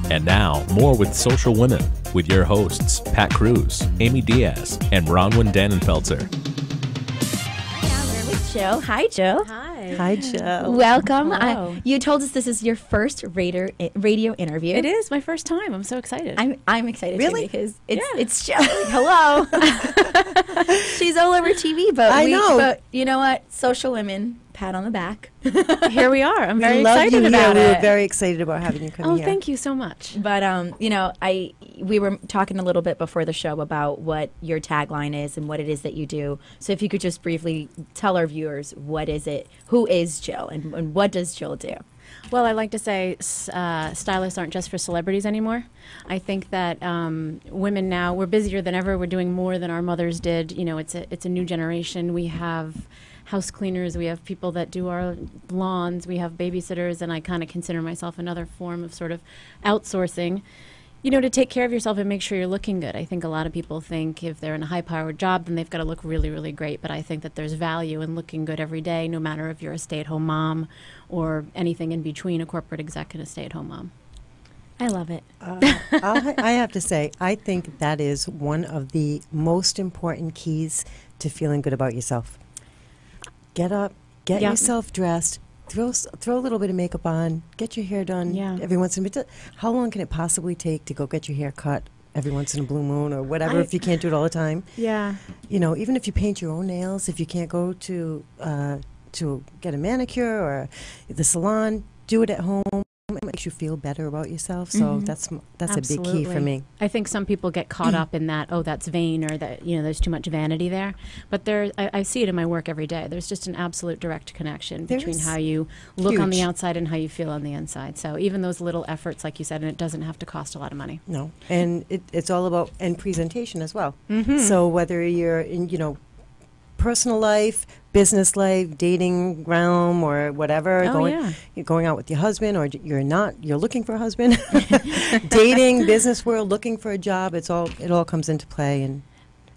And now, more with Social Women with your hosts, Pat Cruz, Amy Diaz, and Bronwyn Dannenfelser. We're with Jill. Hi, Jill. Hi. Hi, Jill. Welcome. Hello. You told us this is your first radio interview. It is my first time. I'm so excited. I'm excited Really? too because it's Jill. Hello. She's all over TV, but I know. But you know what? Social Women. Pat on the back. Here we are. I'm very Love excited you about here. it. We were very excited about having you come here. Thank you so much. But we were talking a little bit before the show about what your tagline is and what it is that you do. So if you could just briefly tell our viewers what is it, who is Jill, and what does Jill do? Well, I like to say stylists aren't just for celebrities anymore. I think that women now, we're busier than ever. We're doing more than our mothers did. You know, it's a new generation. We have house cleaners, we have people that do our lawns, we have babysitters, and I kind of consider myself another form of sort of outsourcing, you know, to take care of yourself and make sure you're looking good. I think a lot of people think if they're in a high-powered job, then they've got to look really, really great, but I think that there's value in looking good every day, no matter if you're a stay-at-home mom or anything in between, a corporate exec and a stay-at-home mom. I love it. I have to say, I think that is one of the most important keys to feeling good about yourself. Get up, get yourself dressed, throw a little bit of makeup on, get your hair done every once in a while. How long can it possibly take to go get your hair cut every once in a blue moon or whatever if you can't do it all the time? Yeah. You know, even if you paint your own nails, if you can't go to get a manicure or the salon, do it at home. It makes you feel better about yourself. So that's a big key for me. I think some people get caught up in that, oh, that's vain, or that, you know, there's too much vanity there. But I see it in my work every day. There's just an absolute direct connection between how you look on the outside and how you feel on the inside. So even those little efforts, like you said, and it doesn't have to cost a lot of money. No, and it's all about presentation as well. So whether you're in, you know, personal life, business life, dating realm, or whatever, you're going out with your husband, or you're looking for a husband, dating, business world, looking for a job, it all comes into play, and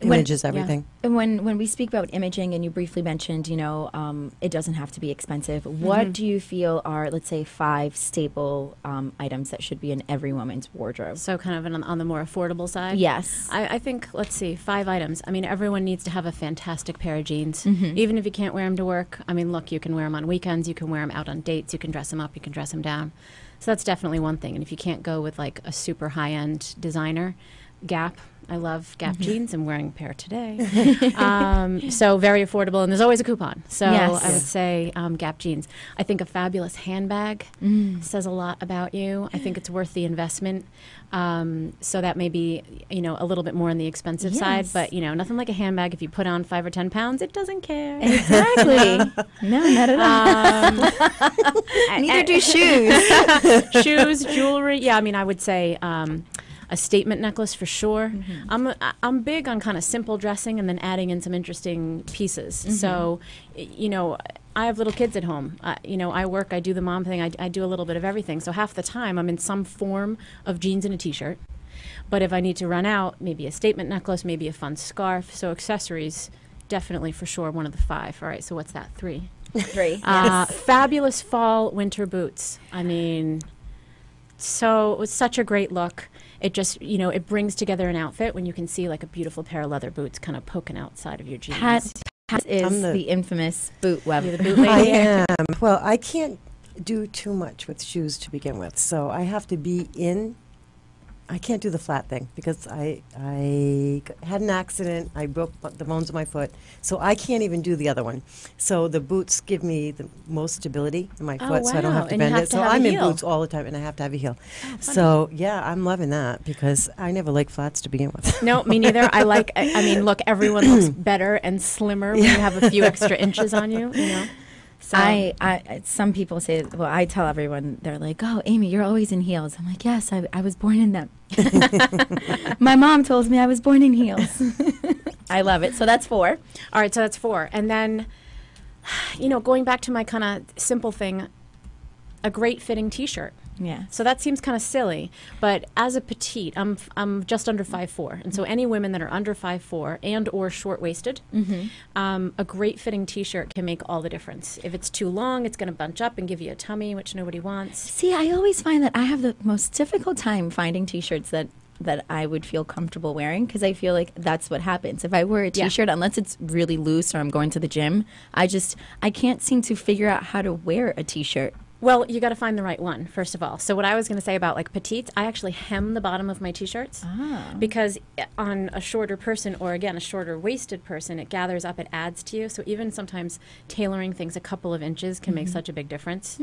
images everything. And when we speak about imaging, and you briefly mentioned, you know, it doesn't have to be expensive. What do you feel are, let's say, 5 staple items that should be in every woman's wardrobe? So kind of on the more affordable side? Yes. I think, let's see, 5 items. I mean, everyone needs to have a fantastic pair of jeans. Even if you can't wear them to work. I mean, look, you can wear them on weekends, you can wear them out on dates, you can dress them up, you can dress them down. So that's definitely one thing. And if you can't go with like a super high-end designer, Gap. I love Gap jeans. I'm wearing a pair today. So very affordable, and there's always a coupon. So I would say Gap jeans. I think a fabulous handbag says a lot about you. I think it's worth the investment. So that may be, you know, a little bit more on the expensive side, but, you know, nothing like a handbag. If you put on 5 or 10 pounds, it doesn't care. Exactly. No, not at all. Neither do shoes. Shoes, jewelry. Yeah, I mean, I would say a statement necklace for sure. I'm big on kind of simple dressing and then adding in some interesting pieces. So, you know, I have little kids at home. You know, I work, I do the mom thing, I do a little bit of everything. So half the time I'm in some form of jeans and a t-shirt. But if I need to run out, maybe a statement necklace, maybe a fun scarf. So accessories, definitely for sure one of the 5. All right, so what's that? 3. 3. Fabulous fall winter boots. I mean, so it was such a great look. It just, you know, it brings together an outfit when you can see like a beautiful pair of leather boots kind of poking outside of your jeans. Pat is the infamous boot web. You're the boot lady. I am. Well, I can't do too much with shoes to begin with, so I have to be in. I can't do the flat thing because I had an accident. I broke the bones of my foot, so I can't even do the other one. So the boots give me the most stability in my foot, so I don't have to bend it. So I'm in boots all the time, and I have to have a heel. So yeah, I'm loving that because I never liked flats to begin with. No, me neither. I mean, look, everyone looks better and slimmer when you have a few extra inches on you. You know. So some people say, well, I tell everyone, they're like, oh, Amy, you're always in heels. I'm like, yes, I was born in them. My mom told me I was born in heels. I love it. So that's 4. All right, so that's 4. And then, you know, going back to my kind of simple thing, a great fitting t-shirt. Yeah. So that seems kind of silly, but as a petite, I'm just under 5'4", and so any women that are under 5'4" and or short-waisted, a great fitting T-shirt can make all the difference. If it's too long, it's going to bunch up and give you a tummy, which nobody wants. See, I always find that I have the most difficult time finding T-shirts that I would feel comfortable wearing, because I feel like that's what happens. If I wear a T-shirt, unless it's really loose or I'm going to the gym, I can't seem to figure out how to wear a T-shirt. Well, you got to find the right one, first of all. So what I was going to say about like petites, I actually hem the bottom of my T-shirts because on a shorter person, or again, a shorter waisted person, it gathers up, it adds to you. So even sometimes tailoring things a couple of inches can make such a big difference.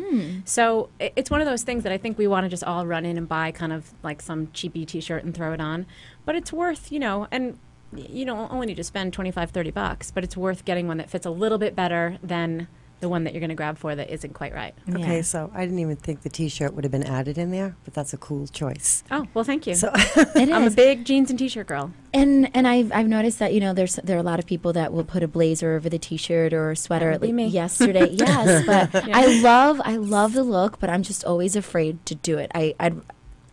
So it's one of those things that I think we want to just all run in and buy kind of like some cheapy T-shirt and throw it on. But it's worth, and you don't only need to spend $25, $30, but it's worth getting one that fits a little bit better than the one that you're going to grab for that isn't quite right. Okay, so I didn't even think the T-shirt would have been added in there, but that's a cool choice. Oh, well, thank you. So I'm a big jeans and T-shirt girl. And I've noticed that there are a lot of people that will put a blazer over the T-shirt or a sweater. That would be me. Yesterday, yes, but I love the look, but I'm just always afraid to do it.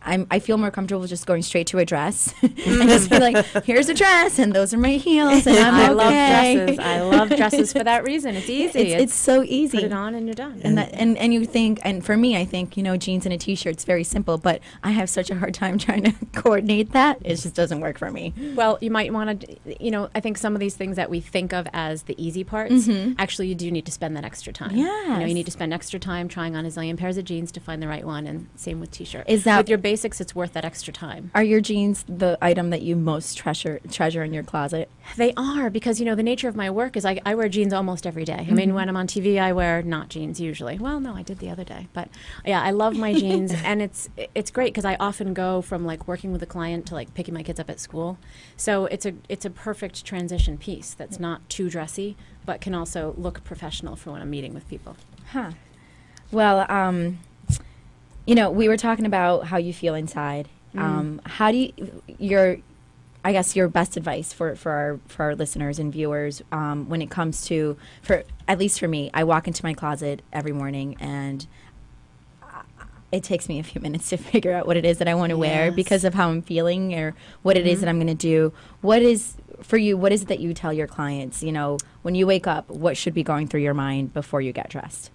I feel more comfortable just going straight to a dress and just be like, here's a dress and those are my heels and I I'm love okay. dresses. I love dresses for that reason. It's easy. It's so easy. Put it on and you're done. And you think, and for me, I think, jeans and a T-shirt's very simple, but I have such a hard time trying to coordinate that. It just doesn't work for me. Well, you might want to, I think some of these things that we think of as the easy parts, actually you do need to spend that extra time. Yes. You need to spend extra time trying on a zillion pairs of jeans to find the right one, and same with T-shirt. With your basics, it's worth that extra time. Are your jeans the item that you most treasure in your closet? They are, because the nature of my work is I wear jeans almost every day. I mean, when I'm on TV, I wear not jeans usually. Well, no, I did the other day, but yeah, I love my jeans, and it's great because I often go from like working with a client to like picking my kids up at school. So it's a perfect transition piece that's not too dressy, but can also look professional for when I'm meeting with people. Huh. Well, we were talking about how you feel inside. How do your best advice for our listeners and viewers when it comes to, at least for me, I walk into my closet every morning and it takes me a few minutes to figure out what it is that I want to wear because of how I'm feeling or what it is that I'm going to do. What is it that you tell your clients, when you wake up, what should be going through your mind before you get dressed?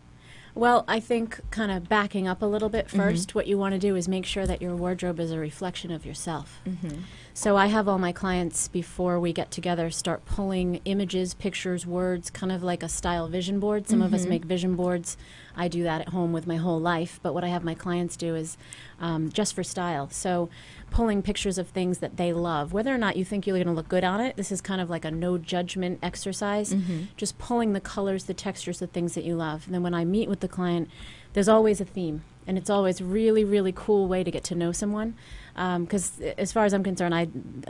Well, I think kind of backing up a little bit first, what you want to do is make sure that your wardrobe is a reflection of yourself. So I have all my clients, before we get together, start pulling images, pictures, words, kind of like a style vision board. Some of us make vision boards. I do that at home with my whole life. But what I have my clients do is just for style. So pulling pictures of things that they love, whether or not you think you're going to look good on it. This is kind of like a no judgment exercise. Just pulling the colors, the textures, the things that you love. And then when I meet with the client, there's always a theme. And it's always really, really cool way to get to know someone. Because as far as I'm concerned,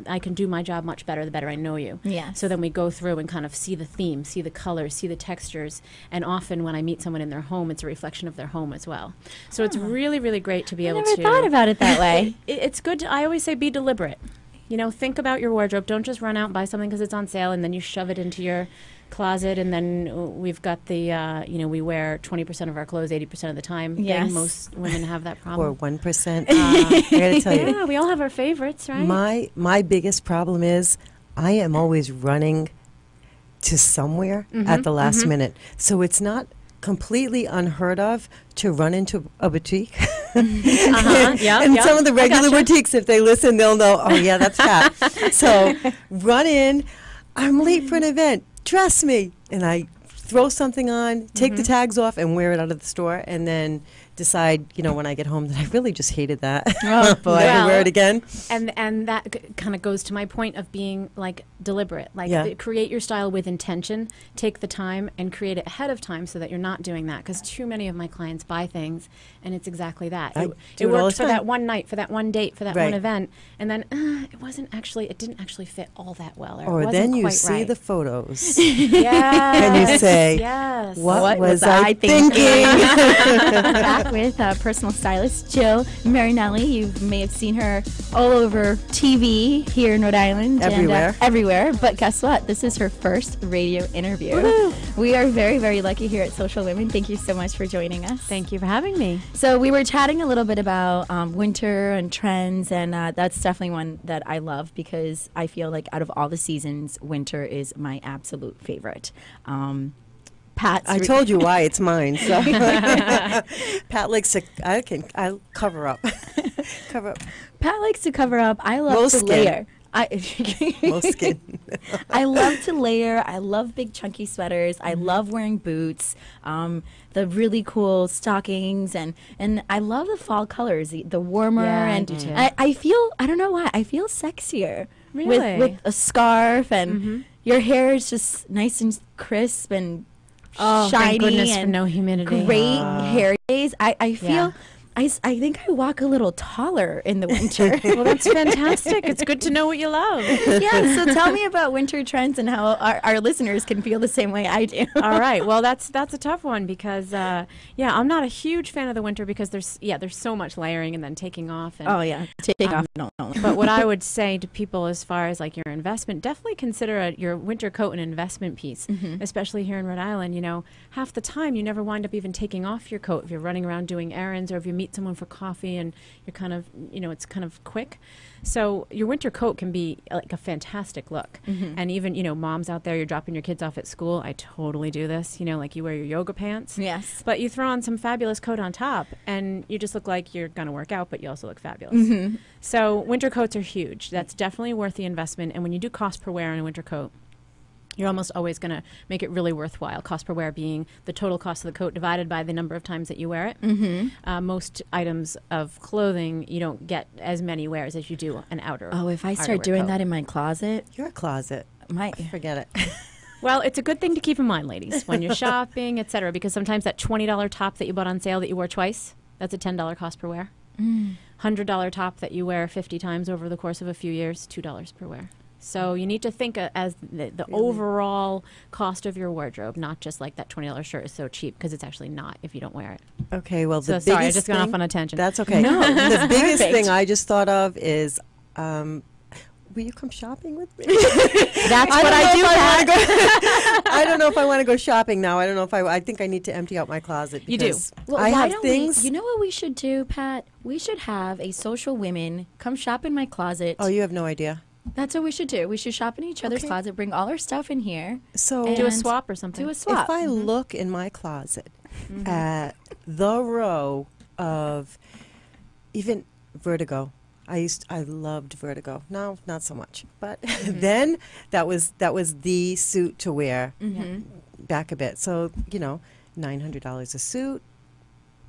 I can do my job much better the better I know you. Yes. So then we go through and kind of see the theme, see the colors, see the textures. And often when I meet someone in their home, it's a reflection of their home as well. So it's really, really great to be able to... I never thought about it that way. It's good I always say be deliberate. Think about your wardrobe. Don't just run out and buy something because it's on sale and then you shove it into your closet, and then we've got the we wear 20% of our clothes 80% of the time. Yes. Most women have that problem. Or 1%. I gotta tell you, yeah, we all have our favorites, right? My biggest problem is I am always running to somewhere at the last minute. So it's not completely unheard of to run into a boutique. And some of the regular boutiques, if they listen, they'll know, oh yeah, that's Pat. So run in, I'm late for an event, dress me. And I throw something on, take the tags off, and wear it out of the store, and then decide, when I get home, that I really just hated that. Oh, boy. Never wear it again. And that kind of goes to my point of being, deliberate. Create your style with intention. Take the time and create it ahead of time so that you're not doing that. Because too many of my clients buy things, and it's exactly that. It worked for that one night, for that one date, for that one event, and then it didn't actually fit all that well. Or then you see the photos. Yeah. And you say, yes. what was I thinking? with personal stylist Jill Marinelli. You may have seen her all over TV here in Rhode Island. Everywhere. And, everywhere. But guess what? This is her first radio interview. Woohoo. We are very, very lucky here at Social Women. Thank you so much for joining us. Thank you for having me. So we were chatting a little bit about winter and trends, and that's definitely one that I love because I feel like out of all the seasons, winter is my absolute favorite. Pat, I told you why it's mine. So Pat likes to. I'll cover up. Cover up. Pat likes to cover up. I love Most to skin. layer. Most skin. I love to layer. I love big chunky sweaters. I love wearing boots. The really cool stockings, and I love the fall colors. The warmer, Yeah, I and do too. I feel, I don't know why, I feel sexier Really? with a scarf, and your hair is just nice and crisp and Oh, shiny thank goodness and for no humidity. great hair days. I feel. Yeah. I think I walk a little taller in the winter. Well, that's fantastic. It's good to know what you love. Yeah, so tell me about winter trends and how our listeners can feel the same way I do. All right. Well, that's a tough one because I'm not a huge fan of the winter because there's so much layering and then taking off. And, Oh yeah, take off. No. But what I would say to people as far as like your investment, definitely consider your winter coat an investment piece, especially here in Rhode Island. You know, half the time you never wind up even taking off your coat if you're running around doing errands or if you meet someone for coffee and you're kind of, it's kind of quick. So your winter coat can be like a fantastic look. And even, moms out there, you're dropping your kids off at school. I totally do this, like you wear your yoga pants. Yes. But you throw on some fabulous coat on top and you just look like you're going to work out, but you also look fabulous. So winter coats are huge. That's definitely worth the investment. And when you do cost per wear in a winter coat, you're almost always going to make it really worthwhile. Cost per wear being the total cost of the coat divided by the number of times that you wear it. Most items of clothing, you don't get as many wears as you do an outer. Oh, if I outerwear start doing coat. that in my closet, Your closet. Forget it. Well, it's a good thing to keep in mind, ladies, when you're shopping, etc. Because sometimes that $20 top that you bought on sale that you wore twice, that's a $10 cost per wear. $100 top that you wear 50 times over the course of a few years, $2 per wear. So you need to think as the overall cost of your wardrobe, not just like that $20 shirt is so cheap, because it's actually not if you don't wear it. Okay, well, So the sorry, I biggest just got thing, off on a tangent. That's okay. No, The biggest perfect. thing I just thought of is, will you come shopping with me? That's I what don't I know do, if Pat. I don't know if I want to go shopping now. I don't know if I think I need to empty out my closet. You do. Because well, I why have don't things. we? You know what we should do, Pat? We should have a social women come shop in my closet. Oh, you have no idea. That's what we should do. We should shop in each other's Okay. closet, bring all our stuff in here, So And Do a swap or something. do a swap. if I look in my closet at the row of even Vertigo, I loved Vertigo. Now, not so much. But then that was the suit to wear back a bit. So, $900 a suit,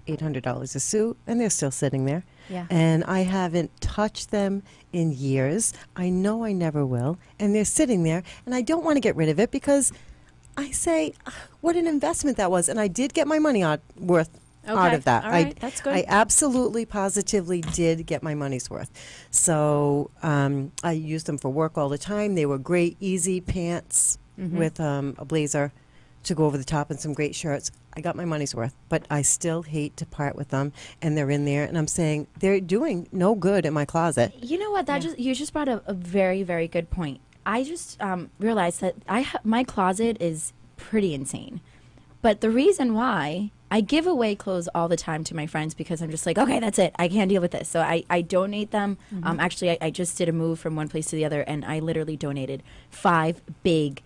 $800 a suit, and they're still sitting there. Yeah. And I haven't touched them in years. I know I never will. And they're sitting there, and I don't want to get rid of it because I say, what an investment that was. And I did get my money worth out Okay. of that. All right. That's good. I absolutely, positively did get my money's worth. So I used them for work all the time. They were great, easy pants with a blazer to go over the top and some great shirts. I got my money's worth, but I still hate to part with them, and they're in there, and I'm saying they're doing no good in my closet. You know what? You just brought up a very, very good point. I just realized that my closet is pretty insane. But the reason why I give away clothes all the time to my friends because I'm just like, okay, that's it. I can't deal with this. So I donate them. Actually, I just did a move from one place to the other, and I literally donated 5 big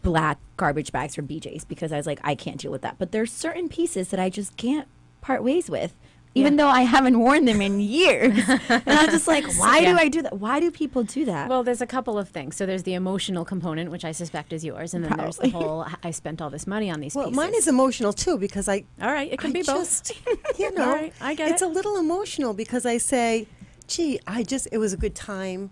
black garbage bags from BJ's because I was like, I can't deal with that. But there's certain pieces that I just can't part ways with, even though I haven't worn them in years. And I'm just like, why do I do that? Why do people do that? Well, there's a couple of things. So there's the emotional component, which I suspect is yours, and then there's the whole I spent all this money on these Well, pieces. mine is emotional too because all right. It can be both. just, you know, All right, I get it's it. a little emotional because I say, gee, it was a good time.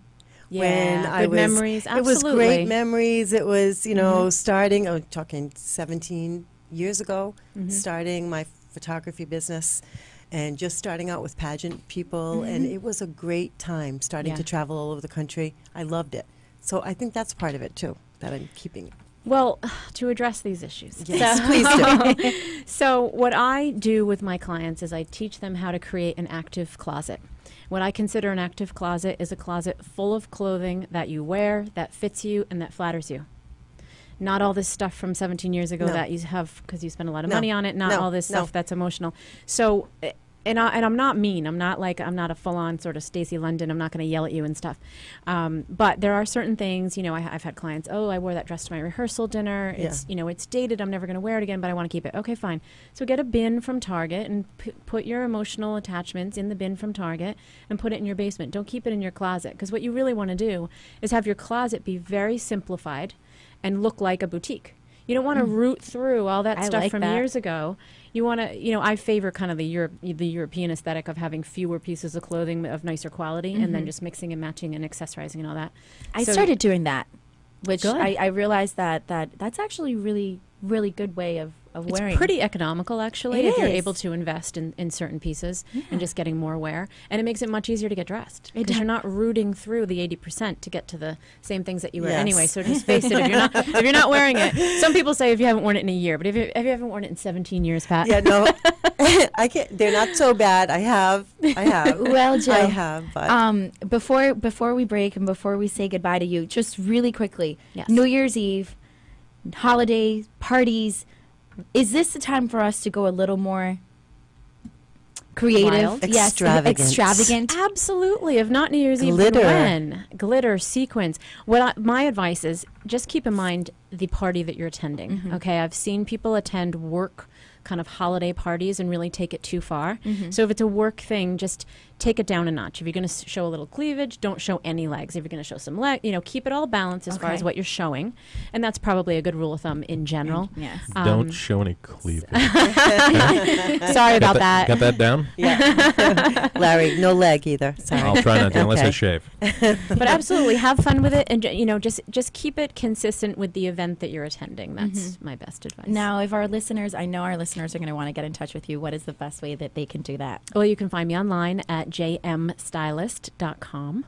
Yeah, When I good was, memories, It was absolutely. great memories. It was, starting, I'm talking 17 years ago, starting my photography business and just starting out with pageant people. And it was a great time starting Yeah. to travel all over the country. I loved it. So I think that's part of it too, that I'm keeping it. Well, to address these issues. Yes, please do. So what I do with my clients is I teach them how to create an active closet. What I consider an active closet is a closet full of clothing that you wear, that fits you, and that flatters you. Not all this stuff from 17 years ago that you have because you spent a lot of money on it. Not all this stuff that's emotional. So, and I'm not mean. I'm not a full-on sort of Stacey London. I'm not going to yell at you and stuff. But there are certain things. You know, I've had clients. Oh, I wore that dress to my rehearsal dinner. It's it's dated. I'm never going to wear it again. But I want to keep it. Okay, fine. So get a bin from Target and put your emotional attachments in the bin from Target and put it in your basement. Don't keep it in your closet because what you really want to do is have your closet be very simplified and look like a boutique. You don't want to root through all that stuff from years ago. You want to, I favor kind of the European aesthetic of having fewer pieces of clothing of nicer quality and then just mixing and matching and accessorizing and all that. I started doing that, which I realized that's actually really good way of wearing. It's pretty economical, actually, It if you're is. able to invest in certain pieces and just getting more wear. And it makes it much easier to get dressed because you're not rooting through the 80% to get to the same things that you wear anyway. So just face it, if you're not wearing it. Some people say if you haven't worn it in a year, but if you haven't worn it in 17 years, Pat. Yeah, no, I can't. They're not so bad. I have. Well, Jill, I have. But before we break and before we say goodbye to you, just really quickly, Yes. New Year's Eve, holidays, parties. Is this the time for us to go a little more creative? Wild. Yes, Extravagant. extravagant. Absolutely. If not New Year's Eve, Glitter. then when? Glitter, sequins. My advice is just keep in mind the party that you're attending. Okay, I've seen people attend work kind of holiday parties and really take it too far. So if it's a work thing, just take it down a notch. If you're going to show a little cleavage, don't show any legs. If you're going to show some leg, keep it all balanced as far as what you're showing. And that's probably a good rule of thumb in general. Yes. Don't show any cleavage. Sorry about that. Got that down? yeah, Larry, no leg either. Sorry. I'll try not to unless I Okay. shave. But absolutely have fun with it, and just keep it consistent with the event that you're attending. That's my best advice. Now, if I know our listeners are going to want to get in touch with you, what is the best way that they can do that? Well, you can find me online at jmstylist.com,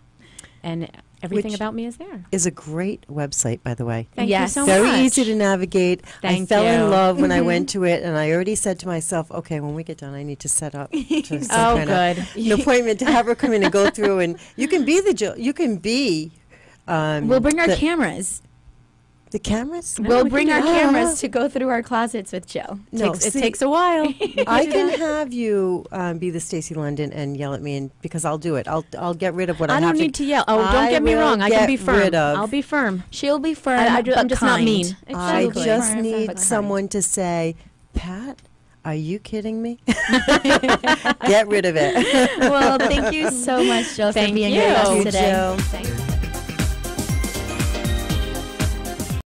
and everything Which about me is there. Is a great website, by the way. Thank Yes. you so Very much. easy to navigate. I Thank fell you. in love when I went to it, and I already said to myself, okay, when we get done, I need to set up to some Oh, kind of good. an appointment to have her come in and go through. And you can be you can be. We'll bring our the, cameras. the cameras. We'll we bring can our do that. cameras to go through our closets with Jill. No, It see, takes a while. I can have you be the Stacey London and yell at me, and because I'll do it. I'll get rid of what I I have don't to. need to yell. Oh, don't I get me will wrong. I can be get firm. rid of- I'll be firm. She'll be firm. I'm but just not kind. mean. I Exactly. just Firm, need but kind. someone to say, Pat, are you kidding me? Get rid of it. Well, thank you so much, Jill, for Thank being you. with us Thank you, today. Jill. Thank you.